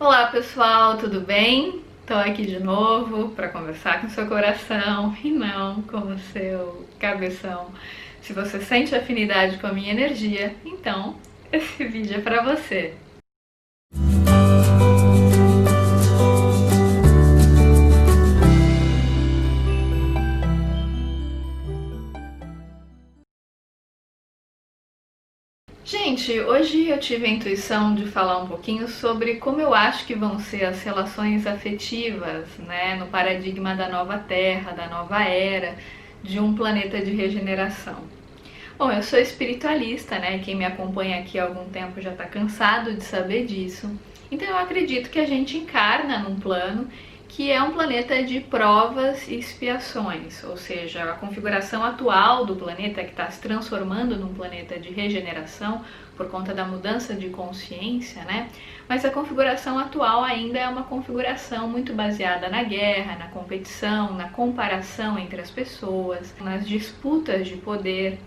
Olá pessoal, tudo bem? Tô aqui de novo para conversar com o seu coração e não com o seu cabeção. Se você sente afinidade com a minha energia, então esse vídeo é para você. Gente, hoje eu tive a intuição de falar um pouquinho sobre como eu acho que vão ser as relações afetivas, né, no paradigma da nova Terra, da nova era, de um planeta de regeneração. Bom, eu sou espiritualista, né, quem me acompanha aqui há algum tempo já está cansado de saber disso. Então eu acredito que a gente encarna num plano que é um planeta de provas e expiações, ou seja, a configuração atual do planeta, que está se transformando num planeta de regeneração por conta da mudança de consciência, né? Mas a configuração atual ainda é uma configuração muito baseada na guerra, na competição, na comparação entre as pessoas, nas disputas de poder.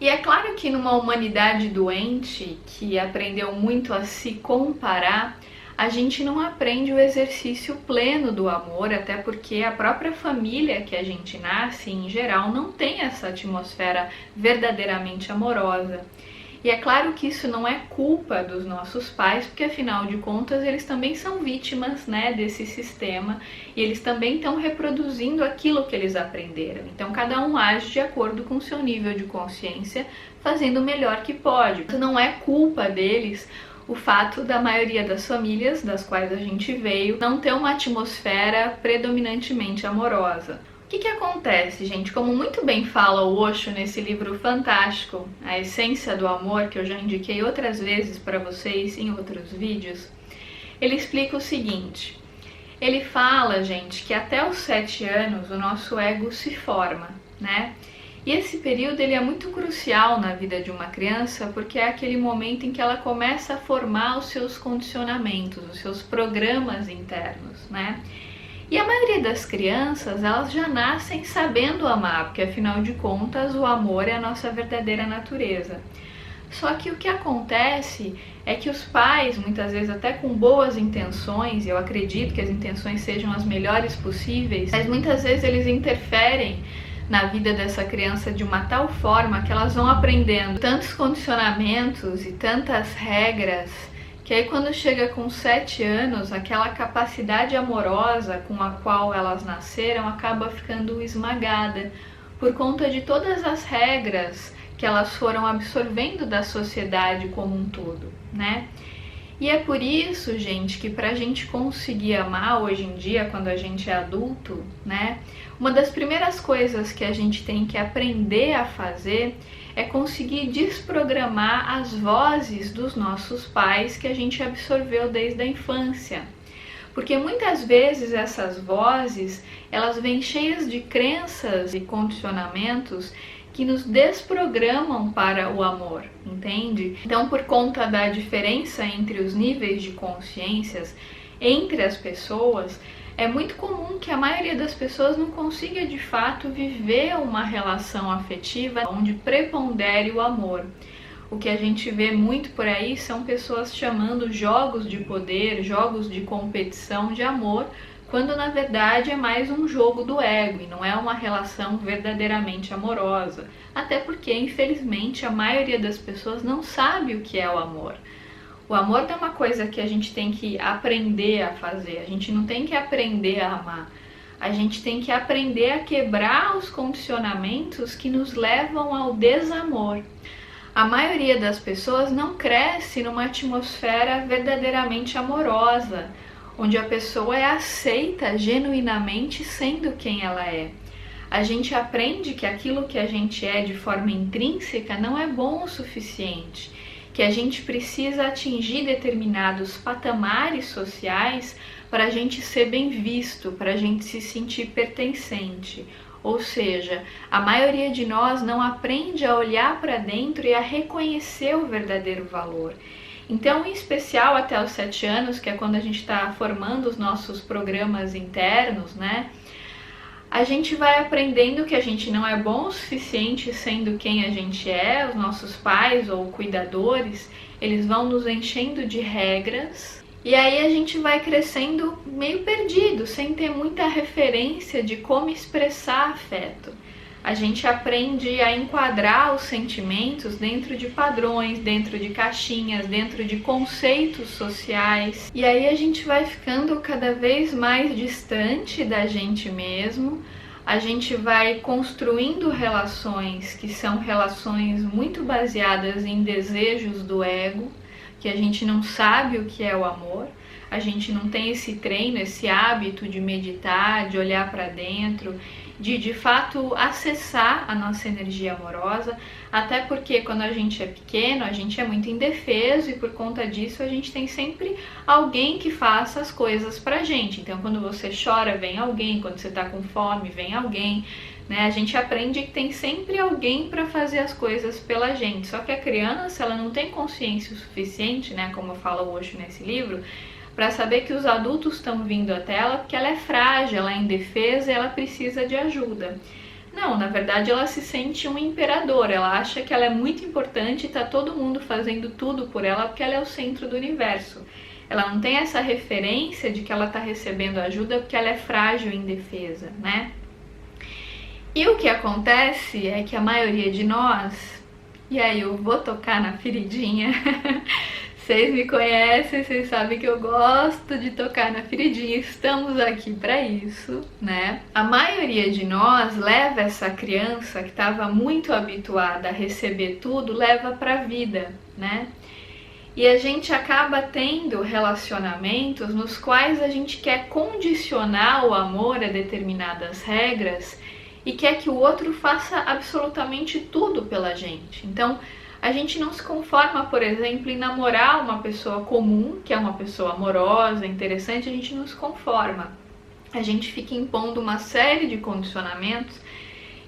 E é claro que numa humanidade doente, que aprendeu muito a se comparar, a gente não aprende o exercício pleno do amor, até porque a própria família que a gente nasce, em geral, não tem essa atmosfera verdadeiramente amorosa. E é claro que isso não é culpa dos nossos pais, porque afinal de contas eles também são vítimas, né, desse sistema e eles também estão reproduzindo aquilo que eles aprenderam. Então cada um age de acordo com o seu nível de consciência, fazendo o melhor que pode. Isso não é culpa deles o fato da maioria das famílias das quais a gente veio não ter uma atmosfera predominantemente amorosa. O que acontece, gente? Como muito bem fala o Osho nesse livro fantástico, A Essência do Amor, que eu já indiquei outras vezes para vocês em outros vídeos, ele explica o seguinte: ele fala, gente, que até os 7 anos o nosso ego se forma, né? E esse período ele é muito crucial na vida de uma criança porque é aquele momento em que ela começa a formar os seus condicionamentos, os seus programas internos, né? E a maioria das crianças, elas já nascem sabendo amar, porque afinal de contas o amor é a nossa verdadeira natureza. Só que o que acontece é que os pais, muitas vezes até com boas intenções, eu acredito que as intenções sejam as melhores possíveis, mas muitas vezes eles interferem na vida dessa criança de uma tal forma que elas vão aprendendo tantos condicionamentos e tantas regras, que aí quando chega com 7 anos, aquela capacidade amorosa com a qual elas nasceram acaba ficando esmagada por conta de todas as regras que elas foram absorvendo da sociedade como um todo, né? E é por isso, gente, que pra gente conseguir amar hoje em dia, quando a gente é adulto, né? Uma das primeiras coisas que a gente tem que aprender a fazer é conseguir desprogramar as vozes dos nossos pais que a gente absorveu desde a infância. Porque muitas vezes essas vozes, elas vêm cheias de crenças e condicionamentos que nos desprogramam para o amor, entende? Então, por conta da diferença entre os níveis de consciências entre as pessoas, é muito comum que a maioria das pessoas não consiga de fato viver uma relação afetiva onde prepondere o amor. O que a gente vê muito por aí são pessoas chamando jogos de poder, jogos de competição de amor, quando na verdade é mais um jogo do ego e não é uma relação verdadeiramente amorosa. Até porque, infelizmente, a maioria das pessoas não sabe o que é o amor. O amor não é uma coisa que a gente tem que aprender a fazer, a gente não tem que aprender a amar. A gente tem que aprender a quebrar os condicionamentos que nos levam ao desamor. A maioria das pessoas não cresce numa atmosfera verdadeiramente amorosa, onde a pessoa é aceita genuinamente sendo quem ela é. A gente aprende que aquilo que a gente é de forma intrínseca não é bom o suficiente, que a gente precisa atingir determinados patamares sociais para a gente ser bem visto, para a gente se sentir pertencente. Ou seja, a maioria de nós não aprende a olhar para dentro e a reconhecer o verdadeiro valor. Então, em especial até os 7 anos, que é quando a gente está formando os nossos programas internos, né? A gente vai aprendendo que a gente não é bom o suficiente sendo quem a gente é, os nossos pais ou cuidadores, eles vão nos enchendo de regras E aí a gente vai crescendo meio perdido, sem ter muita referência de como expressar afeto. A gente aprende a enquadrar os sentimentos dentro de padrões, dentro de caixinhas, dentro de conceitos sociais. E aí a gente vai ficando cada vez mais distante da gente mesmo. A gente vai construindo relações que são relações muito baseadas em desejos do ego, que a gente não sabe o que é o amor, a gente não tem esse treino, esse hábito de meditar, de olhar para dentro, de fato acessar a nossa energia amorosa, até porque quando a gente é pequeno, a gente é muito indefeso e por conta disso a gente tem sempre alguém que faça as coisas pra gente. Então quando você chora, vem alguém, quando você tá com fome, vem alguém, né? A gente aprende que tem sempre alguém para fazer as coisas pela gente. Só que a criança, ela não tem consciência o suficiente, né, como fala o Osho nesse livro, para saber que os adultos estão vindo até ela porque ela é frágil, ela é indefesa e ela precisa de ajuda. Não, na verdade ela se sente um imperador, ela acha que ela é muito importante e está todo mundo fazendo tudo por ela porque ela é o centro do universo. Ela não tem essa referência de que ela está recebendo ajuda porque ela é frágil e indefesa, né? E o que acontece é que a maioria de nós, e aí eu vou tocar na feridinha, vocês me conhecem, vocês sabem que eu gosto de tocar na feridinha, estamos aqui para isso, né? A maioria de nós leva essa criança que estava muito habituada a receber tudo, leva para a vida, né? E a gente acaba tendo relacionamentos nos quais a gente quer condicionar o amor a determinadas regras e quer que o outro faça absolutamente tudo pela gente. Então, a gente não se conforma, por exemplo, em namorar uma pessoa comum, que é uma pessoa amorosa, interessante, a gente não se conforma. A gente fica impondo uma série de condicionamentos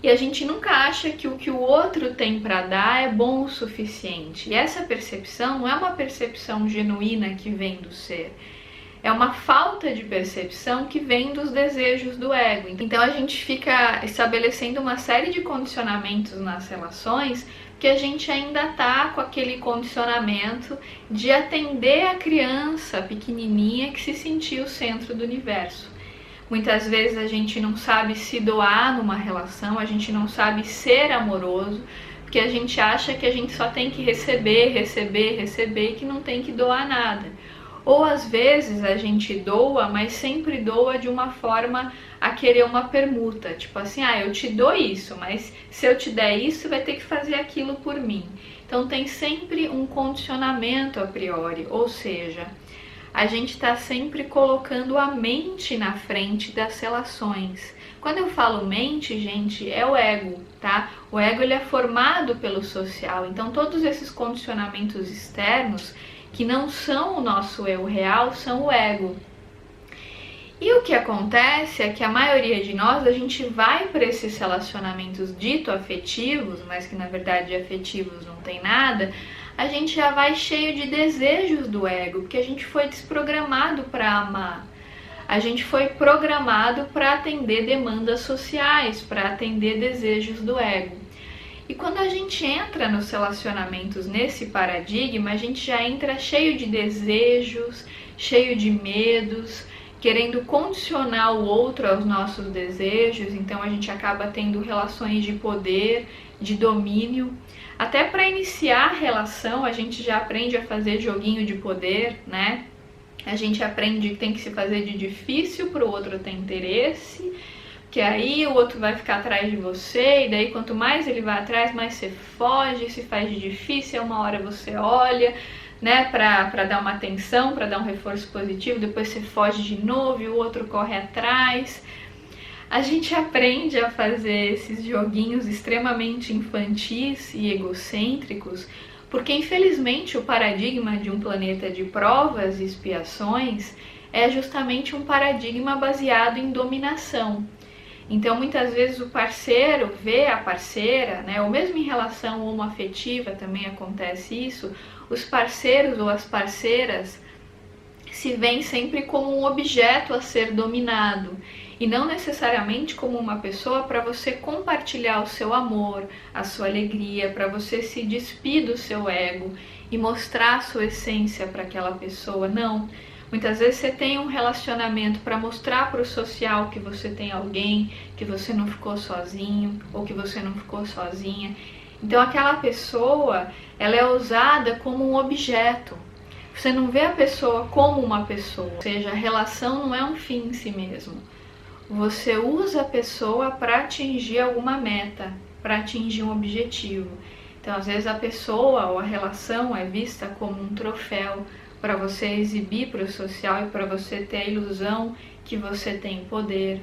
e a gente nunca acha que o outro tem para dar é bom o suficiente. E essa percepção não é uma percepção genuína que vem do ser. É uma falta de percepção que vem dos desejos do ego. Então a gente fica estabelecendo uma série de condicionamentos nas relações que a gente ainda tá com aquele condicionamento de atender a criança pequenininha que se sentia o centro do universo. Muitas vezes a gente não sabe se doar numa relação, a gente não sabe ser amoroso, porque a gente acha que a gente só tem que receber, receber, receber e que não tem que doar nada. Ou às vezes a gente doa, mas sempre doa de uma forma a querer uma permuta, tipo assim, eu te dou isso, mas se eu te der isso, você vai ter que fazer aquilo por mim. Então tem sempre um condicionamento a priori, ou seja, a gente está sempre colocando a mente na frente das relações. Quando eu falo mente, gente, é o ego, tá? O ego ele é formado pelo social, então todos esses condicionamentos externos que não são o nosso eu real, são o ego. E o que acontece é que a maioria de nós, a gente vai para esses relacionamentos dito afetivos, mas que na verdade afetivos não tem nada, a gente já vai cheio de desejos do ego, porque a gente foi desprogramado para amar. A gente foi programado para atender demandas sociais, para atender desejos do ego. E quando a gente entra nos relacionamentos nesse paradigma, a gente já entra cheio de desejos, cheio de medos, querendo condicionar o outro aos nossos desejos, então a gente acaba tendo relações de poder, de domínio. Até para iniciar a relação, a gente já aprende a fazer joguinho de poder, né? A gente aprende que tem que se fazer de difícil para o outro ter interesse, que aí o outro vai ficar atrás de você, e daí quanto mais ele vai atrás, mais você foge, se faz de difícil, uma hora você olha, né, para dar uma atenção, para dar um reforço positivo, depois você foge de novo e o outro corre atrás. A gente aprende a fazer esses joguinhos extremamente infantis e egocêntricos, porque infelizmente o paradigma de um planeta de provas e expiações é justamente um paradigma baseado em dominação. Então muitas vezes o parceiro vê a parceira, né, ou mesmo em relação homoafetiva também acontece isso, os parceiros ou as parceiras se veem sempre como um objeto a ser dominado e não necessariamente como uma pessoa para você compartilhar o seu amor, a sua alegria, para você se despir do seu ego e mostrar a sua essência para aquela pessoa, não. Muitas vezes você tem um relacionamento para mostrar para o social que você tem alguém, que você não ficou sozinho ou que você não ficou sozinha. Então aquela pessoa, ela é usada como um objeto. Você não vê a pessoa como uma pessoa, ou seja, a relação não é um fim em si mesmo. Você usa a pessoa para atingir alguma meta, para atingir um objetivo. Então, às vezes a pessoa ou a relação é vista como um troféu para você exibir para o social e para você ter a ilusão que você tem poder.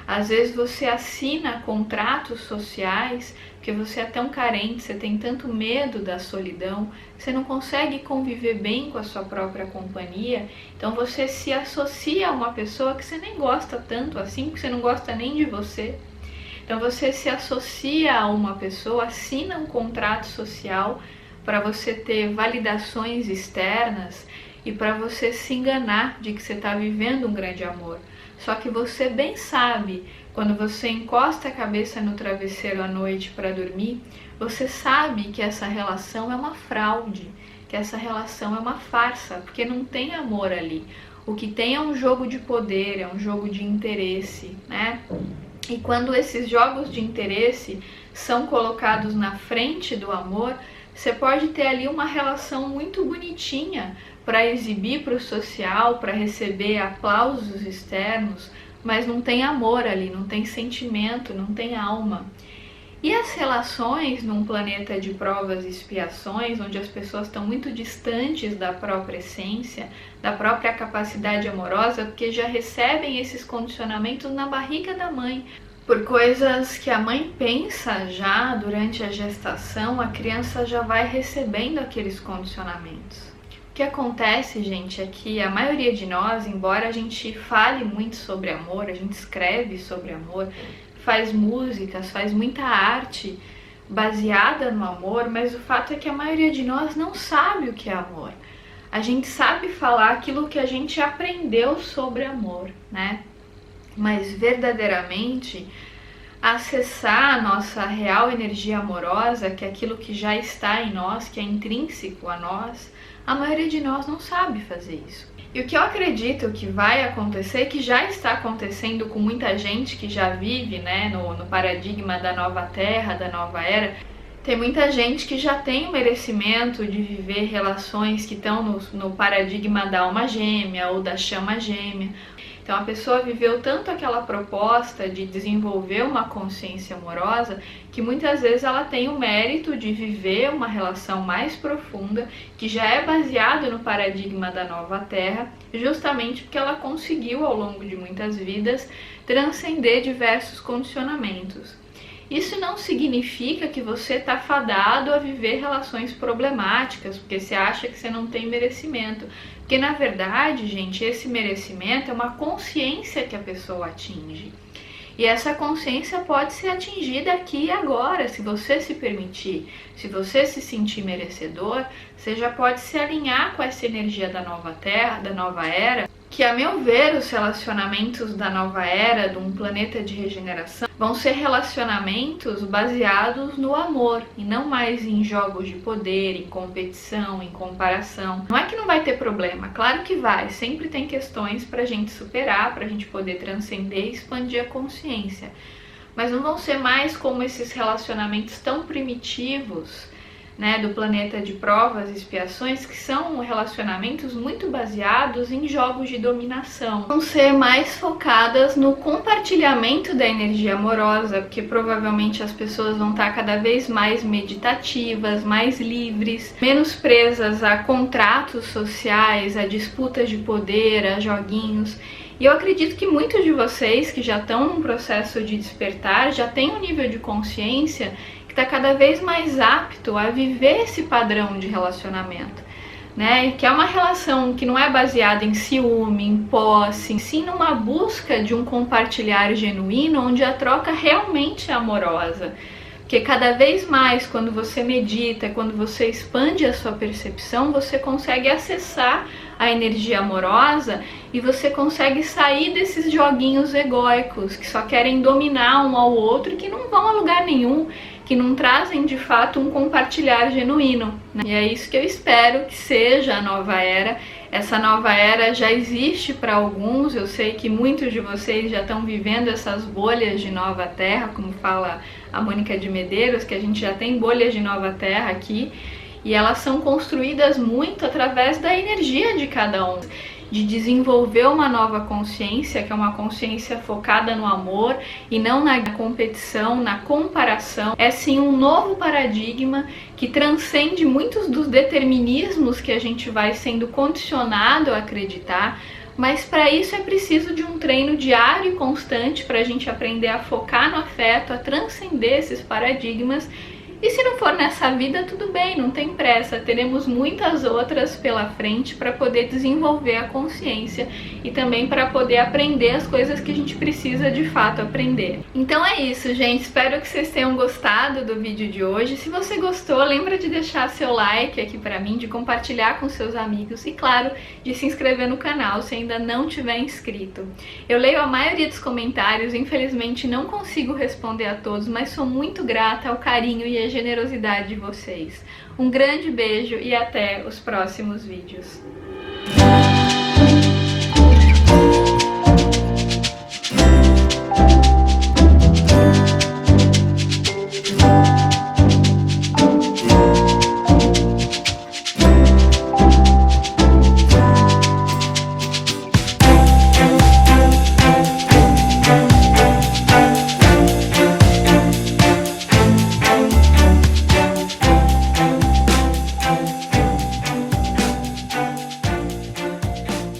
Às vezes você assina contratos sociais porque você é tão carente, você tem tanto medo da solidão, você não consegue conviver bem com a sua própria companhia, então você se associa a uma pessoa que você nem gosta tanto assim, porque você não gosta nem de você. Então você se associa a uma pessoa, assina um contrato social para você ter validações externas e para você se enganar de que você está vivendo um grande amor. Só que você bem sabe, quando você encosta a cabeça no travesseiro à noite para dormir, você sabe que essa relação é uma fraude, que essa relação é uma farsa, porque não tem amor ali. O que tem é um jogo de poder, é um jogo de interesse, né? E quando esses jogos de interesse são colocados na frente do amor, você pode ter ali uma relação muito bonitinha para exibir para o social, para receber aplausos externos, mas não tem amor ali, não tem sentimento, não tem alma. E as relações num planeta de provas e expiações, onde as pessoas estão muito distantes da própria essência, da própria capacidade amorosa, porque já recebem esses condicionamentos na barriga da mãe. Por coisas que a mãe pensa já durante a gestação, a criança já vai recebendo aqueles condicionamentos. O que acontece, gente, é que a maioria de nós, embora a gente fale muito sobre amor, a gente escreve sobre amor, faz músicas, faz muita arte baseada no amor, mas o fato é que a maioria de nós não sabe o que é amor. A gente sabe falar aquilo que a gente aprendeu sobre amor, né? Mas verdadeiramente acessar a nossa real energia amorosa, que é aquilo que já está em nós, que é intrínseco a nós, a maioria de nós não sabe fazer isso. E o que eu acredito que vai acontecer, que já está acontecendo com muita gente que já vive, né, no paradigma da nova terra, da nova era, tem muita gente que já tem o merecimento de viver relações que estão no paradigma da alma gêmea ou da chama gêmea. Então a pessoa viveu tanto aquela proposta de desenvolver uma consciência amorosa que muitas vezes ela tem o mérito de viver uma relação mais profunda que já é baseada no paradigma da nova terra, justamente porque ela conseguiu ao longo de muitas vidas transcender diversos condicionamentos. Isso não significa que você está fadado a viver relações problemáticas, porque você acha que você não tem merecimento. Porque, na verdade, gente, esse merecimento é uma consciência que a pessoa atinge. E essa consciência pode ser atingida aqui e agora, se você se permitir. Se você se sentir merecedor, você já pode se alinhar com essa energia da nova terra, da nova era, que, a meu ver, os relacionamentos da nova era, de um planeta de regeneração, vão ser relacionamentos baseados no amor e não mais em jogos de poder, em competição, em comparação. Não é que não vai ter problema, claro que vai, sempre tem questões pra gente superar, pra gente poder transcender e expandir a consciência. Mas não vão ser mais como esses relacionamentos tão primitivos, né, do planeta de provas e expiações, que são relacionamentos muito baseados em jogos de dominação. Vão ser mais focadas no compartilhamento da energia amorosa, porque provavelmente as pessoas vão estar cada vez mais meditativas, mais livres, menos presas a contratos sociais, a disputas de poder, a joguinhos. E eu acredito que muitos de vocês que já estão num processo de despertar, já têm um nível de consciência que está cada vez mais apto a viver esse padrão de relacionamento, né? Que é uma relação que não é baseada em ciúme, em posse, sim numa busca de um compartilhar genuíno, onde a troca realmente é amorosa. Porque cada vez mais, quando você medita, quando você expande a sua percepção, você consegue acessar a energia amorosa e você consegue sair desses joguinhos egóicos que só querem dominar um ao outro e que não vão a lugar nenhum, que não trazem de fato um compartilhar genuíno, né? E é isso que eu espero que seja a nova era, Essa nova era já existe para alguns, eu sei que muitos de vocês já estão vivendo essas bolhas de nova terra, como fala a Mônica de Medeiros, que a gente já tem bolhas de nova terra aqui, e elas são construídas muito através da energia de cada um, de desenvolver uma nova consciência, que é uma consciência focada no amor e não na competição, na comparação. É sim um novo paradigma que transcende muitos dos determinismos que a gente vai sendo condicionado a acreditar, mas para isso é preciso de um treino diário e constante para a gente aprender a focar no afeto, a transcender esses paradigmas. E se não for nessa vida, tudo bem, não tem pressa, teremos muitas outras pela frente para poder desenvolver a consciência e também para poder aprender as coisas que a gente precisa de fato aprender. Então é isso, gente, espero que vocês tenham gostado do vídeo de hoje. Se você gostou, lembra de deixar seu like aqui para mim, de compartilhar com seus amigos e, claro, de se inscrever no canal se ainda não tiver inscrito. Eu leio a maioria dos comentários, infelizmente não consigo responder a todos, mas sou muito grata ao carinho e a generosidade de vocês. Um grande beijo e até os próximos vídeos.